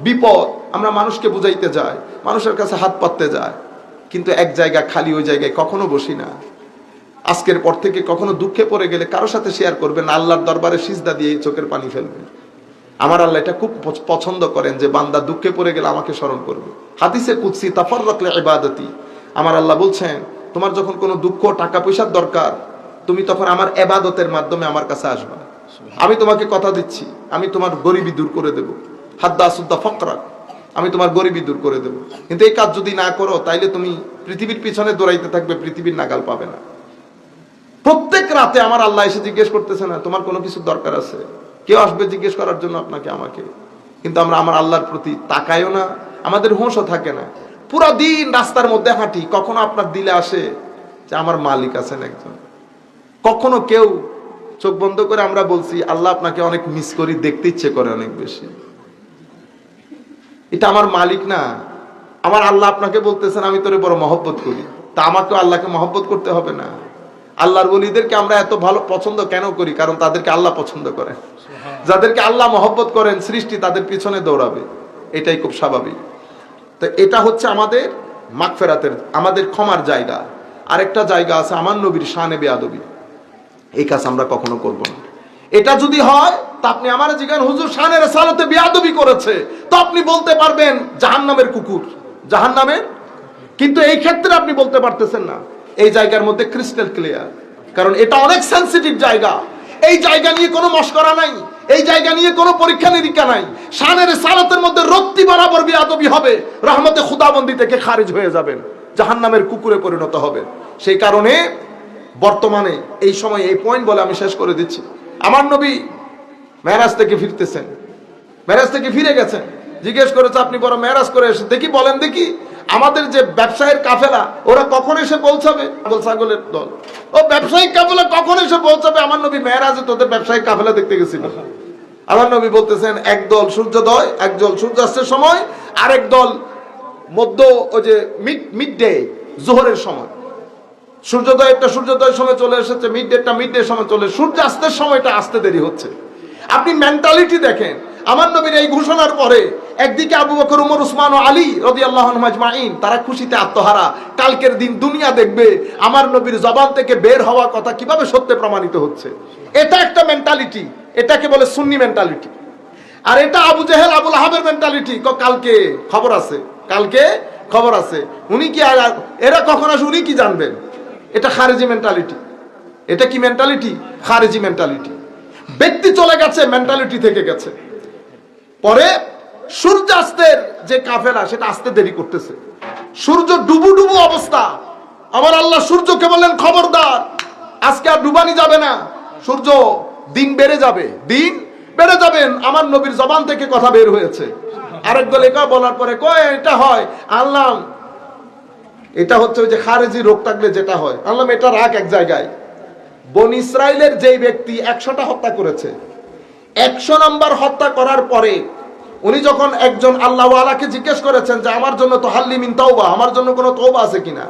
বিপদ, আমরা মানুষকে বুঝাইতে যাই, মানুষের কাছে হাত পাততে যাই, কিন্তু এক জায়গা খালি, ওই জায়গায় কখনো বসি না। আজকের পর থেকে কখনো দুঃখে পড়ে গেলে কারোর সাথে শেয়ার করবেন না, আল্লাহর দরবারে সিজদা দিয়ে চোখের পানি ফেলবেন। আমার আল্লাহ এটা খুব পছন্দ করেন যে বান্দা দুঃখে পড়ে গেলে আমাকে স্মরণ করবে। হাদিসে কুদসি তাফাররাক লিইবাদাতি, আমার আল্লাহ বলছেন তোমার যখন কোনো দুঃখ টাকা পয়সার দরকার, তুমি তখন আমার ইবাদতের মাধ্যমে আমার কাছে আসবা, আমি তোমাকে কথা দিচ্ছি আমি তোমার গরিবি দূর করে দেব। হাদ্দাসুদ্দা ফাকরাক, আমি তোমার গরিবি দূর করে দেব। কিন্তু এই কাজ যদি না করো তাইলে তুমি পৃথিবীর পিছনে দৌড়াইতে থাকবে, পৃথিবীর নাগাল পাবে না। প্রত্যেক রাতে আমার আল্লাহ এসে জিজ্ঞেস করতেছে না তোমার কোনো কিছু দরকার আছে, কেউ আসবে জিজ্ঞেস করার জন্য আপনাকে আমাকে, কিন্তু আমরা আমার আল্লাহর প্রতি তাকাইও না, আমাদের হোঁশও থাকে না। পুরা দিন রাস্তার মধ্যে হাঁটি, কখনো আপনার দিলে আসে যে আমার মালিক আছেন একজন, কখনো কেউ চোখ বন্ধ করে আমরা বলছি আল্লাহ আপনাকে অনেক মিস করি, দেখতে ইচ্ছে করে অনেক বেশি, এটা আমার মালিক না, আমার আল্লাহ আপনাকে বলতেছেন আমি তোরে বড় মহব্বত করি, তা আমাকেও আল্লাহকে মহব্বত করতে হবে না? আল্লাহর ওলিদেরকে আমরা এত ভালো পছন্দ কেন করি? কারণ তাদেরকে আল্লাহ পছন্দ করেন। যাদেরকে আল্লাহ মহব্বত করেন সৃষ্টি তাদের পিছনে দৌড়াবে, এটাই খুব স্বাভাবিক। তো এটা হচ্ছে আমাদের মাগফিরাতের, আমাদের ক্ষমার জায়গা। আরেকটা জায়গা আছে আমার নবীর শানে বেয়াদবি, এই কাজ আমরা কখনো করব না। এটা যদি হয় তা আপনি আমার জিজ্ঞান হুজুর শানে রিসালাতে বেয়াদবি করেছে, তো আপনি বলতে পারবেন জাহান্নামের কুকুর, জাহান্নামের, কিন্তু এই ক্ষেত্রে আপনি বলতে পারতেছেন না। এই জায়গার মধ্যে ক্রিস্টাল ক্লিয়ার, কারণ এটা অনেক সেনসিটিভ জায়গা, এই জায়গা নিয়ে কোনো মশকরা নাই, এই জায়গা নিয়ে কোনো পরীক্ষা নিরীক্ষা নাই। শানের রিসালাতের মধ্যে রত্তি বরাবর বেয়াদবি হবে, রহমতে খুদাবন্দি থেকে খারিজ হয়ে যাবেন, জাহান্নামের কুকুরে পরিণত হবে। সেই কারণে বর্তমানে এই সময় এই পয়েন্ট বলে আমি শেষ করে দিচ্ছি। আমার নবী মেরাজ থেকে ফিরতেছেন, মেরাজ থেকে ফিরে গেছেন, জিজ্ঞেস করেছে আপনি বড় মেরাজ করে এসে দেখি, বলেন দেখি আমাদের যে ব্যবসায়ীর কাফেলা ওরা কখন এসে পৌঁছাবে? ছাগলের দল, ও ব্যবসায়িক কাফেলা কখন এসে পৌঁছাবে? আমার নবী মেরাজে তোদের ব্যবসায়িক কাফেলা দেখতে গেছিল। আমার নবী বলতেছেন একদল সূর্যোদয়, একদল সূর্যাস্তের সময়, আরেক দল মধ্য ওই যে মিড ডে জোহরের সময়। সূর্যোদয়টা সূর্যোদয়ের সময় চলে এসেছে, মিড ডেটা মিড ডে সময় চলে, সূর্যাস্তের সময়টা আসতে দেরি হচ্ছে। আপনি মেন্টালিটি দেখেন। আমার নবীর এই ঘোষণার পরে একদিকে আবু বকর, উমর, উসমান ও আলী রাদিয়াল্লাহু আনহুম আজমাইন, তারা খুশিতে আত্মহারা, কালকের দিন দুনিয়া দেখবে আমার নবীর জবান থেকে বের হওয়া কথা কিভাবে সত্যে প্রমাণিত হচ্ছে। এটা একটা মেন্টালিটি, এটাকে বলে সুন্নি মেন্টালিটি। আর এটা আবু জেহেল, আবুল আহাবের মেন্টালিটি, কালকে খবর আছে, কালকে খবর আছে, উনি কি এরা কখন আসে উনি কি জানবেন। এটা খারেজি মেন্টালিটি। এটা কি মেন্টালিটি? খারেজি মেন্টালিটি। ব্যক্তি চলে গেছে, মেন্টালিটি থেকে গেছে। পরে সূর্যাস্তের যে কাফেলা সেটা আসতে দেরি করতেছে, সূর্য ডুবু ডুবু অবস্থা। আমার আল্লাহ সূর্যকে বললেন খবরদার, আজকে আর ডুবানি যাবে না, সূর্য দিন বেড়ে যাবে, দিন বেড়ে যাবেন। আমার নবীর জবান থেকে কথা বের হয়েছে। আরেক দল এটা বলার পরে কয় এটা হয় আল্লাহ, এটা হচ্ছে ওই যে খারেজি রোগ থাকলে যেটা হয়, আল্লাহ এটা রাখ এক জায়গায়। বনি ইসরাইলের যেই ব্যক্তি 100টা হত্যা করেছে, 100 নাম্বার হত্যা করার পরে উনি যখন একজন আল্লাহওয়ালাকে জিজ্ঞেস করেছেন যে আমার জন্য তো হাল্লি মিন তাওবা, আমার জন্য কোনো তওবা আছে কিনা,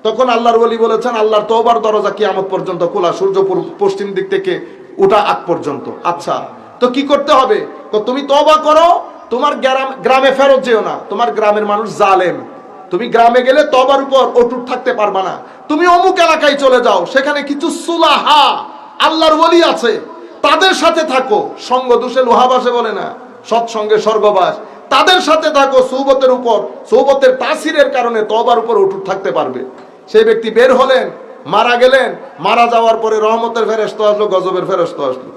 তখন আল্লাহর ওলি বলেছেন আল্লাহর তওবার দরজা কিয়ামত পর্যন্ত খোলা, সূর্য পশ্চিম দিক থেকে ওঠা আগ পর্যন্ত। আচ্ছা, তো কি করতে হবে? তুমি তওবা করো, তোমার গ্রামে ফেরত যেও না, তোমার গ্রামের মানুষ জালেম, তুমি গ্রামে গেলে তওবার উপর অটুট থাকতে পারবা না, তুমি অমুক এলাকায় চলে যাও, সেখানে কিছু সুলাহা আল্লাহর ওলি আছে, তাদের সাথে থাকো। সঙ্গ দোষে লোহাবাসে বলে না, সৎসঙ্গে স্বর্গবাস। তাদের সাথে থাকো, সৌবতের উপর, সৌবতের তাসিরের কারণে তওবার উপর অটুট থাকতে পারবে। সেই ব্যক্তি বের হলেন, মারা গেলেন, মারা যাওয়ার পরে রহমতের ফেরেশতা আসলো, গজবের ফেরেশতা আসলো।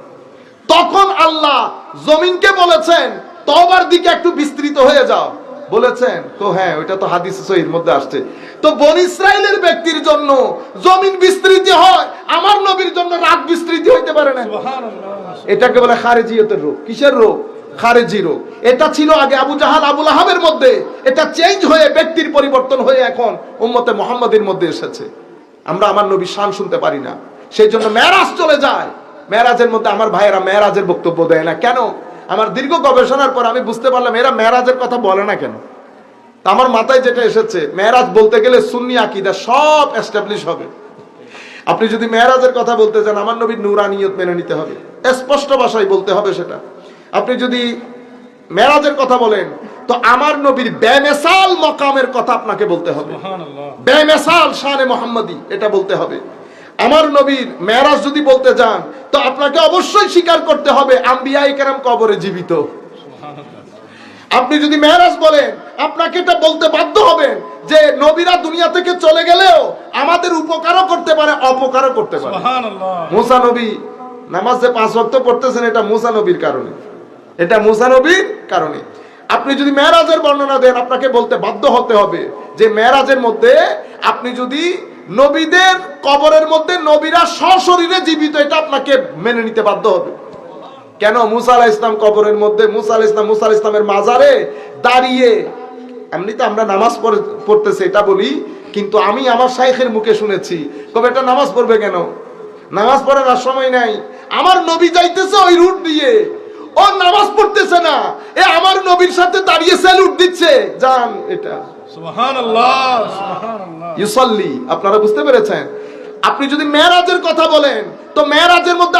তখন আল্লাহ জমিনকে বলেছেন তওবার দিকে একটু বিস্তৃত হয়ে যাও, বলেছেন তো হ্যাঁ, ওইটা তো হাদিস সহিহর মধ্যে আসছে। তো বনি ইসরাইলের ব্যক্তির জন্য জমিন বিস্তৃতি হয়, আমার নবীর জন্য রাত বিস্তৃতি হইতে পারে না। এটাকে বলে খারেজিয়তের রোগ। কিসের রোগ? খারেজি রোগ। এটা ছিল আগে আবু জাহাল আবু লাহাবের মধ্যে, এটা চেঞ্জ হয়ে ব্যক্তির পরিবর্তন হয়ে এখন উম্মতে মুহাম্মাদের মধ্যে এসেছে। আমরা আমার নবীর শান শুনতে পারি না, সেই জন্য মেরাজ চলে যায়। মেরাজের মধ্যে আমার ভাইয়েরা মেরাজের বক্তব্য দেয় না কেন? আমার দীর্ঘ গবেষণার পর আমি বুঝতে পারলাম এরা মেরাজের কথা বলে না কেন। তা আমার মাথায় যেটা এসেছে, মেরাজ বলতে গেলে সুন্নি আকীদা সব এস্টাবলিশ হবে। আপনি যদি মেরাজের কথা বলতে চান, আমার নবীর নূরানিয়ত মেনে নিতে হবে, স্পষ্ট ভাষায় বলতে হবে সেটা। আপনি যদি মেরাজের কথা বলেন, তো আমার নবীর বেমেসাল মকামের কথা আপনাকে বলতে হবে, বেমেসাল শানে মুহাম্মাদি, এটা বলতে হবে। আমার নবীর মেরাজ যদি বলতে যান, তো আপনাকে অবশ্যই স্বীকার করতে হবে আম্বিয়ায়ে কেরাম কবরে জীবিত। আপনি যদি মেরাজ বলেন, আপনাকে এটা বলতে বাধ্য হবেন যে নবীরা দুনিয়া থেকে চলে গেলেও আমাদের উপকারও করতে পারে, অপকারও করতে পারে। মুসা নবী নামাজ যে 5 ওয়াক্ত পড়তেছেন, এটা মুসা নবীর কারণে, এটা মুসা নবীর কারণে। আপনি যদি মেরাজের বর্ণনা দেন, আপনাকে বলতে বাধ্য হতে হবে যে মেরাজের মধ্যে আপনি যদি নবীদের কবরের মধ্যে নবীরা সশরীরে জীবিত, এটা আপনাকে মেনে নিতে বাধ্য হবে। কেন? মুসা আলাইহিস সালাম কবরের মধ্যে, মুসা আলাইহিস সালামের মাজারে দাঁড়িয়ে, এমনিতে আমরা নামাজ পড়তেছি এটা বলি, কিন্তু আমি আমার শাইখের মুখে শুনেছি, কবে এটা নামাজ পড়বে কেন? নামাজ পড়ার আর সময় নাই। আমার নবী যাইতেছে ওই রুট দিয়ে, ও নামাজ পড়তেছে না, এ আমার নবীর সাথে দাঁড়িয়ে স্যালুট দিচ্ছে, জান এটা সুবহানাল্লাহ সুবহানাল্লাহ ইউসাল্লি। আপনারা বুঝতে পেরেছেন? আপনি যদি মেরাজের কথা বলেন, তো মেরাজের মধ্যে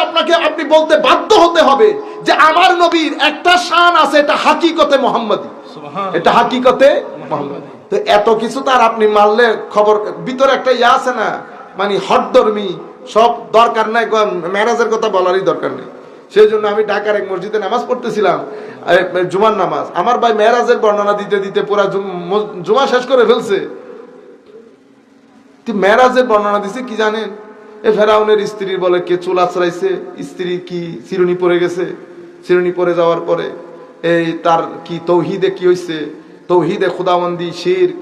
আপনি বলতে বাধ্য হতে হবে যে আমার নবীর একটা শান আছে, এটা হাকিকতে মুহাম্মাদি, এটা হাকিকতে মুহাম্মাদি। তো এত কিছু তার আপনি মানলে খবর, ভিতরে একটা ইয়া আছে না, মানে হঠধর্মী, সব দরকার নাই, মেরাজের কথা বলারই দরকার নেই। সেই জন্য আমি ঢাকার এক মসজিদে নামাজ পড়তেছিলাম, জুমার নামাজ। আমার ভাই মেরাজের বর্ণনা দিতে দিতে পুরা জুমা শেষ করে ফেলছে। মেরাজের বর্ণনা দিছে কি জানেন? এ ফেরাউনের স্ত্রীর বলে কে চুল আছড়াইছে, স্ত্রী কি চিরুনি পরে গেছে, চিরুনি পরে যাওয়ার পরে এই তার কি তৌহিদে কি হইছে, তৌহিদে খুদাবন্দি শিরক,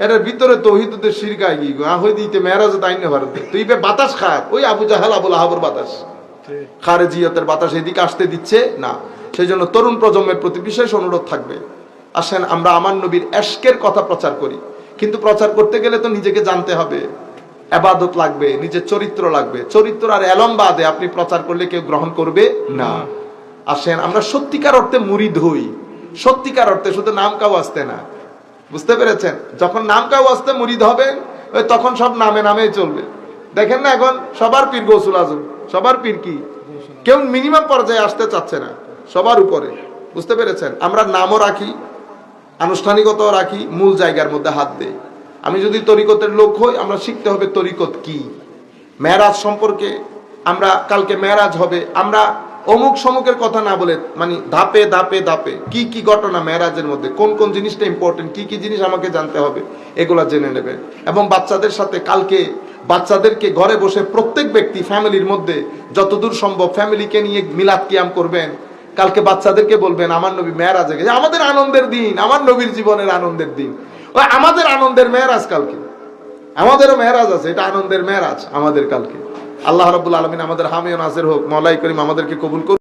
এর ভিতরে তৌহিদে শিরক আই গি হই দিতে মেরাজ তাইনে ভারতে। তুই বাতাস খা, ওই আবু জাহাল আবু লাহাবের বাতাস, খারেজিয়তের বাতাস এদিকে আসতে দিচ্ছে না। সেই জন্য তরুণ প্রজন্মের প্রতি বিশেষ অনুরোধ থাকবে, আসেন আমরা আমার নবীর এশকের কথা প্রচার করি। কিন্তু প্রচার করতে গেলে তো নিজেকে জানতে হবে, ইবাদত লাগবে, নিজের চরিত্র লাগবে। চরিত্র আর এলম বাদে আপনি প্রচার করলে কেউ গ্রহণ করবে না। আসেন আমরা সত্যিকার অর্থে মুরিদ হই, সত্যিকার অর্থে, শুধু নাম কাউ আসতে না। বুঝতে পেরেছেন? যখন নাম কাউ আসতে মুরিদ হবেন, ওই তখন সব নামে নামেই চলবে। দেখেন না এখন সবার পীর গৌসুল আজম, সবার পীর কি, কেউ মিনিমাম পর্যায়ে আসতে চাচ্ছে না, সবার উপরে। বুঝতে পেরেছেন? আমরা নামও রাখি, আনুষ্ঠানিকতা রাখি, মূল জায়গার মধ্যে হাত দেই। আমি যদি তরিকতের লোক হই, আমরা শিখতে হবে তরিকত কি। মেরাজ সম্পর্কে আমরা কালকে মেরাজ হবে, আমরা অমুক সমুকের কথা না বলে, মানে ধাপে ধাপে ধাপে কি কি ঘটনা মেরাজের মধ্যে, কোন কোন জিনিসটা ইম্পর্টেন্ট, কি কি জিনিস আমাকে জানতে হবে, এগুলা জেনে নেবেন। এবং বাচ্চাদের সাথে কালকে বাচ্চাদেরকে ঘরে বসে প্রত্যেক ব্যক্তি ফ্যামিলির মধ্যে যতদূর সম্ভব ফ্যামিলিকে নিয়ে মিলাদ কিয়াম করবেন। কালকে বাচ্চাদেরকে বলবেন আমার নবী মেরাজে গেছে, আমাদের আনন্দের দিন, আমার নবীর জীবনের আনন্দের দিন, ওই আমাদের আনন্দের মেরাজ কালকে, আমাদেরও মেরাজ আছে, এটা আনন্দের মেরাজ আমাদের কালকে। আল্লাহ রাব্বুল আলামিন আমাদের হামি ও নাসির হোক, মওলাই করিম আমাদেরকে কবুল করুন।